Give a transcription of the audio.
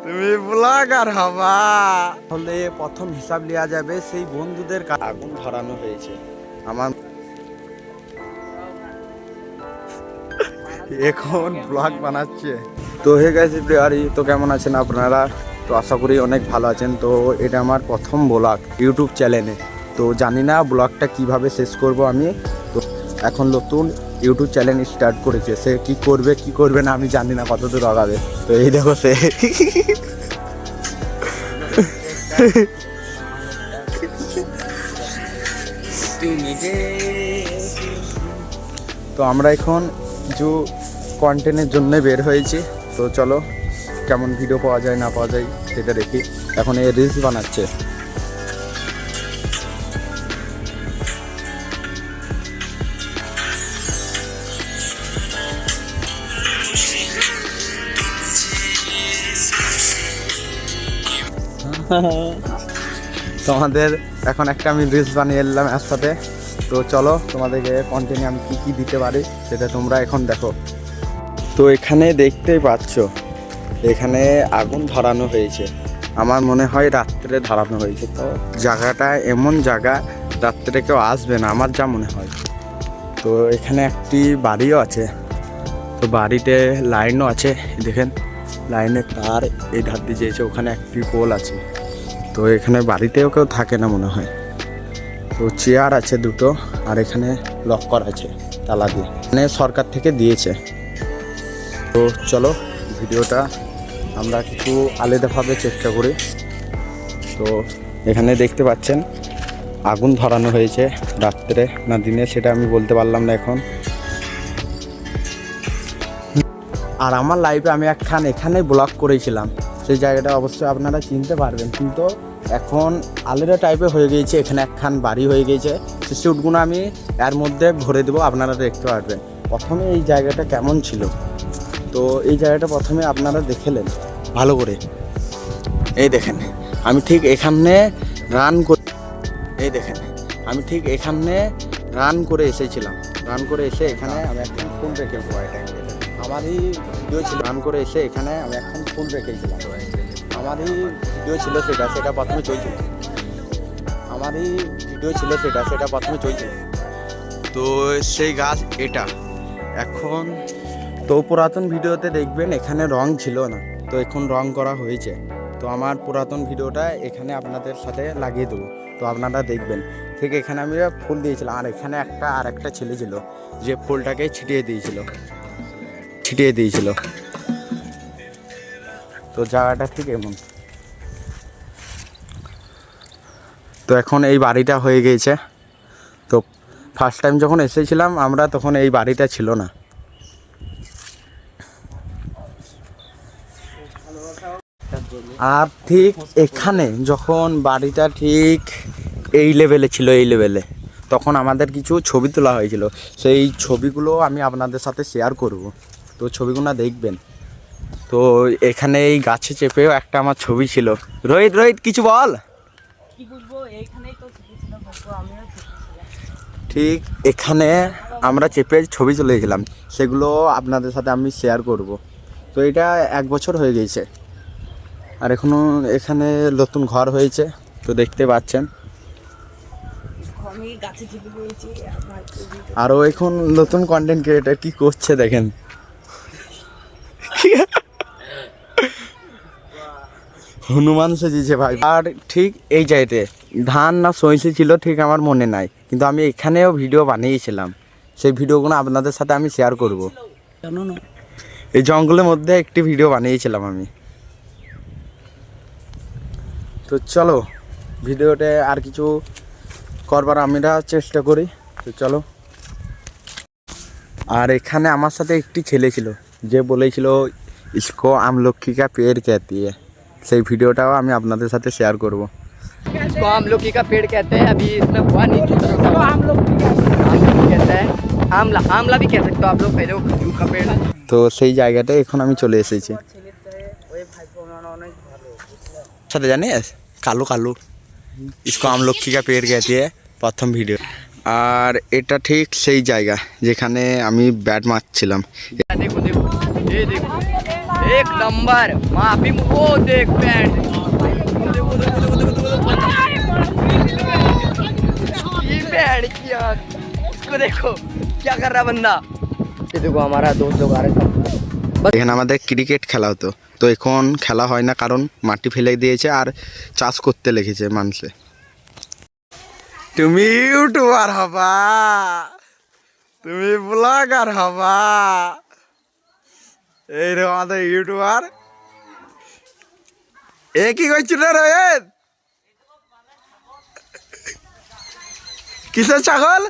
তুমি ব্লগার হবা হলে প্রথম হিসাব নেওয়া যাবে সেই বন্ধুদের আগুন ধরানো হয়েছে আমার এখন ব্লগ বানাচ্ছে। তো হে গাইস এভরিওয়ারি, তো কেমন আছেন আপনারা? তো আশা করি অনেক ভালো আছেন। তো এটা আমার প্রথম ব্লগ ইউটিউব চ্যানেলে। তো জানি না ব্লগটা কিভাবে শেষ করব আমি। তো এখন নতুন ইউটিউব চ্যানেল স্টার্ট করেছে, সে কি করবে কি করবে না আমি জানি না, কতদূর আগাবে। তো এই দেখো সে তো আমরা এখন কিছু কন্টেন্টের জন্য বের হয়েছি। তো চলো কেমন ভিডিও পাওয়া যায় না পাওয়া যায় সেটা দেখি। এখন এই রিলস বানাচ্ছে। তোমাদের এখন একটা আমি রিলস বানিয়ে এলাম এর সাথে। তো চলো তোমাদেরকে কন্টেন্টে আমি কী কী দিতে পারি সেটা তোমরা এখন দেখো। তো এখানে দেখতেই পাচ্ছ এখানে আগুন ধরানো হয়েছে, আমার মনে হয় রাত্রে ধরানো হয়েছে। তো জায়গাটা এমন জায়গা রাত্রে কেউ আসবে না আমার যা মনে হয়। তো এখানে একটি বাড়িও আছে, তো বাড়িতে লাইনও আছে, দেখেন লাইনের তার এই ধার দিয়ে যেয়েছে, ওখানে একটি পোল আছে। তো এখানে বাড়িতেও কেউ থাকে না মনে হয়। তো চেয়ার আছে দুটো, আর এখানে লক করা আছে তালা দিয়ে, মানে সরকার থেকে দিয়েছে। তো চলো ভিডিওটা আমরা কিছু আলাদাভাবে চেষ্টা করি। তো এখানে দেখতে পাচ্ছেন আগুন ধরানো হয়েছে, রাত্রে না দিনে সেটা আমি বলতে পারলাম না এখন। আর আমার লাইফে আমি একখান এখানে ব্লগ করেছিলাম, সেই জায়গাটা অবশ্যই আপনারা চিনতে পারবেন। কিন্তু এখন আলাদা টাইপের হয়ে গিয়েছে, এখানে একখান বাড়ি হয়ে গিয়েছে। সেই শ্যুটগুলো আমি এর মধ্যে ভরে দেবো, আপনারা দেখতে পারবেন প্রথমে এই জায়গাটা কেমন ছিল। তো এই জায়গাটা প্রথমে আপনারা দেখেলেন ভালো করে। এই দেখেন আমি ঠিক এখানে রান করে, এই দেখেন আমি ঠিক এখানে রান করে এসেছিলাম। রান করে এসে এখানে আমি এখন ফুল রেখেছিলাম, আমারই ভিডিও ছিল। রান করে এসে এখানে আমি এখন ফুল রেখেছিলাম, আমারই ভিডিও ছিল সেটা প্রথমে চলছিল, আমারই ভিডিও ছিল সেটা প্রথমে চলছিল। তো সেই গাছ এটা এখন, তো পুরাতন ভিডিওতে দেখবেন এখানে রং ছিল না, তো এখন রং করা হয়েছে। তো আমার পুরাতন ভিডিওটা এখানে আপনাদের সাথে লাগিয়ে দেবো, তো আপনারা দেখবেন। ঠিক এখানে আমি ফুল দিয়েছিলাম, আর এখানে আর একটা ছেলে ছিল যে ফুলটাকে ছিটিয়ে দিয়েছিল। তো জায়গাটা ঠিক এমন। তো এখন এই বাড়িটা হয়ে গিয়েছে। তো ফার্স্ট টাইম যখন এসেছিলাম আমরা, তখন এই বাড়িটা ছিল না। আর ঠিক এখানে যখন বাড়িটা ঠিক এই লেভেলে ছিল, এই লেভেলে, তখন আমাদের কিছু ছবি তোলা হয়েছিল। সেই ছবিগুলো আমি আপনাদের সাথে শেয়ার করব, তো ছবিগুলো দেখবেন। তো এখানে এই গাছে চেপেও একটা আমার ছবি ছিল। রোহিত কিছু বল। ঠিক এখানে আমরা চেপে ছবি চলে গেছিলাম, সেগুলো আপনাদের সাথে আমি শেয়ার করব। তো এটা 1 বছর হয়ে গিয়েছে, আর এখনো এখানে নতুন ঘর হয়েছে, তো দেখতে পাচ্ছেন। আরও এখন নতুন কন্টেন্ট ক্রিয়েটার কি করছে দেখেন। হনুমান সেজেছে ভাই। আর ঠিক এই জায়গাতে ধান না সইছে ছিল ঠিক আমার মনে নাই, কিন্তু আমি এখানেও ভিডিও বানিয়েছিলাম, সেই ভিডিওগুলো আপনাদের সাথে আমি শেয়ার করব। এই জঙ্গলের মধ্যে একটি ভিডিও বানিয়েছিলাম আমি। তো চলো ভিডিওতে আর কিছু করবার আমরা চেষ্টা করি। তো চলো। আর এখানে আমার সাথে একটি ছেলে ছিল যে বলেছিল ইসকো আমলক্ষী কা পেড় कहती है, সেই ভিডিওটাও আমি আপনাদের সাথে শেয়ার করব। इसको आमलकी का पेड़ कहते हैं। अभी इसमें हुआ नहीं, आमलकी कहते हैं, आमला भी कह सकते हो आप लोग, पहले वो खजूर का पेड़। তো সেই জায়গাটায় এখন আমি চলে এসেছি। সাথে জানিস কালু इसको আমলক্ষী কা পেড় कहती है, প্রথম ভিডিও। আর এটা ঠিক সেই জায়গা যেখানে আমি ব্যাট মারছিলাম। देखो देखो ये देखो एक नंबर माफी वो देख पैंट ये पैंट किया इसको देखो क्या कर रहा बंदा ये देखो हमारा दोस्त लोग आ रहे सब এখানে আমাদের ক্রিকেট খেলা হতো, তো এখন খেলা হয় না কারণ মাটি ফেলে দিয়েছে আর চাষ করতে লেগেছে মানুষে। তুমি ইউটিউবার হবা, তুমি ব্লগার হবা, এই রে আমাদের ইউটিউবার। এ কি করছিল রে, কিসের ছাগল?